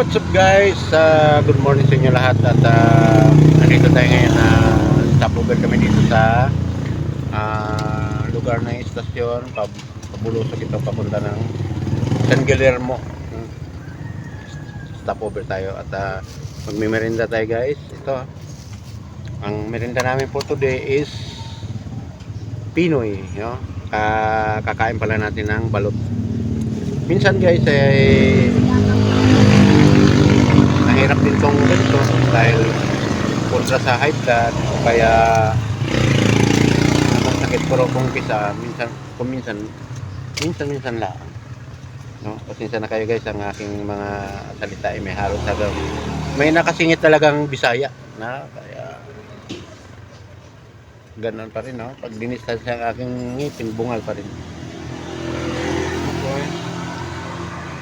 What's up guys? Good morning sa inyo lahat at nandito tayo ngayon na stopover kami dito sa lugar ng istasyon pabulusok ito papunta ng San Guillermo. Stopover tayo at magme-merienda tayo guys. Ito ang merienda namin for today is Pinoy, no? Kakain pala natin ng balot. Minsan guys mahirap din tong ganito dahil kontra sa high blood kaya masakit, pero kung kisa minsan lang, no? Pasensya na kayo guys, ang aking mga salita ay may halos talagang may nakasingit talagang Bisaya na kaya ganun pa rin, no? Pag dinistas ang aking ngipin, bungal pa rin. Okay.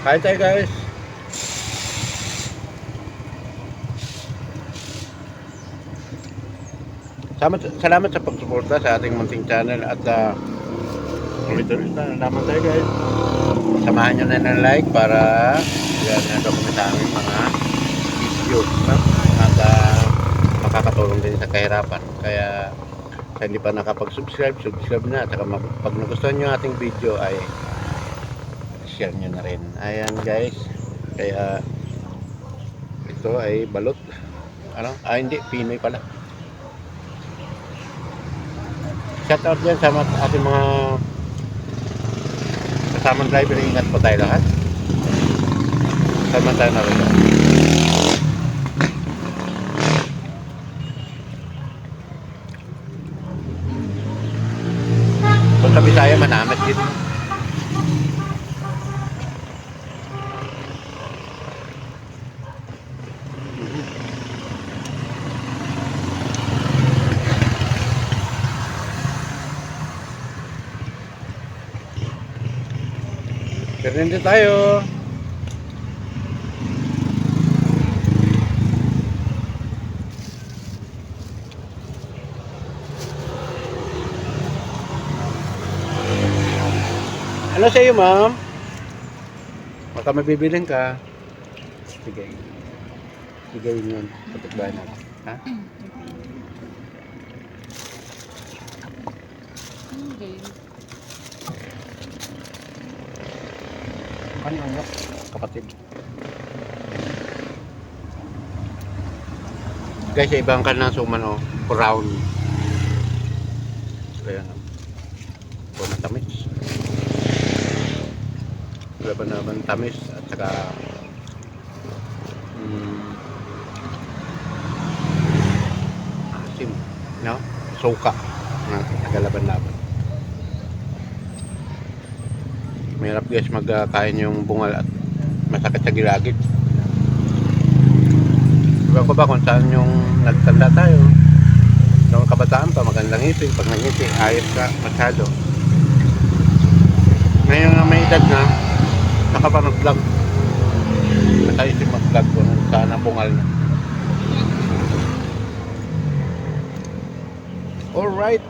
Kain tayo guys. Salamat sa pagsuporta sa ating munting channel at ulit-ulit na naman tayo guys. Samahan nyo na ng like para yan na document sa aming mga videos, no? At makakatulong din sa kahirapan. Kaya sa hindi pa nakapag-subscribe, subscribe na. At saka pag nagustuhan nyo ating video ay share nyo na rin. Ayan guys. Kaya ito ay balot. Hindi, Pinoy pala. Shout out dyan sa ating mga kasamang driver. Ingat po tayo lahat. Sama tayo na rin. Kung sa Bisaya, manamat din. Merienda tayo. Ano sa iyo, ma'am? Baka mabibiling ka. Sige. Sige yun. Patikbahan natin. Ha? Okay. Ano nga, kapatid? Guys, ibang ka na suman, brown. Kaya na. O matamis. Laban naman tamis at saka asim, no? Suka na tagalaban-laban. Mahirap guys magkain yung bungal at masakit sa gilagid. Iba ko ba kung saan yung nagtanda tayo? Noong kabataan pa, magandang ngipin. Pag nangiti, ayos ka masyado. Ngayon nga may edad na, saka pa mag-vlog. Matayos yung mag-vlog kung saan ang bungal na. Alright,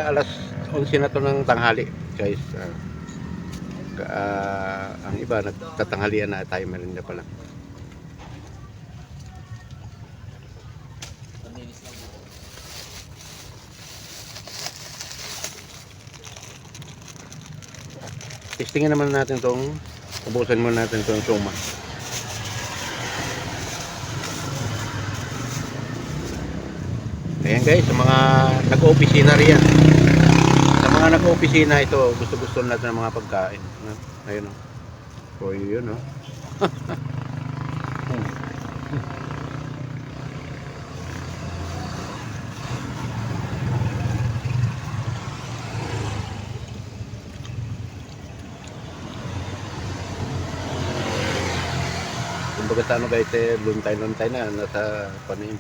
alas 11 na to ng tanghali guys. Ang iba nagtatanghalian na tayo, merienda pa lang. Testingin naman natin tong, ubusan muna natin tong suma. Ayan guys, sa mga nag-opisina riyan. Sa mga nag-opisina ito, gusto-gusto natin ng mga pagkain. Ayun o. So yun o. Kumbaga sa ano guys, luntay na, nasa panin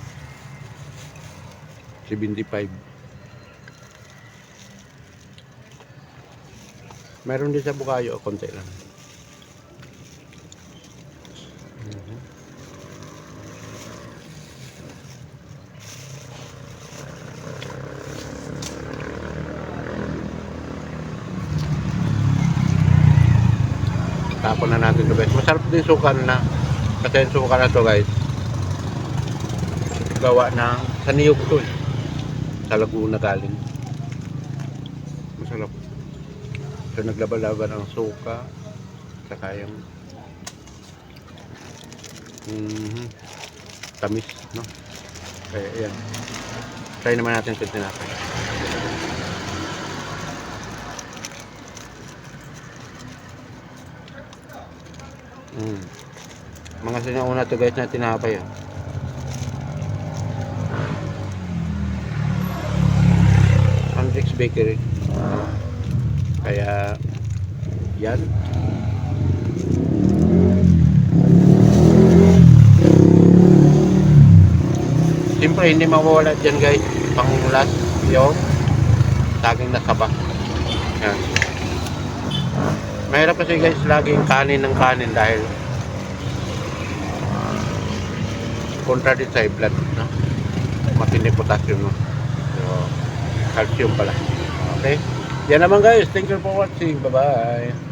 75. Meron din sa Bukayo, konti lang. Tapon na natin ito guys. Masarap din sukan na. Kasi yung suka na to guys, gawa ng sa niyog to eh. Sa Laguna galing. Masarap. So naglaba-laba ng suka. Saka yung tamis, no? Kaya yan. Try naman natin ito tinapay. Mga sinauna to guys na tinapay. Hendrix Bakery. Kaya yan. Siyempre hindi mawawala dyan guys. Pang last yung saging na saba. Yan. Mahirap kasi guys laging kanin ng kanin dahil kontra din sa blood, no? Matindi potassium, no? So, calcium pala. Okay? Yan naman guys. Thank you for watching. Bye-bye.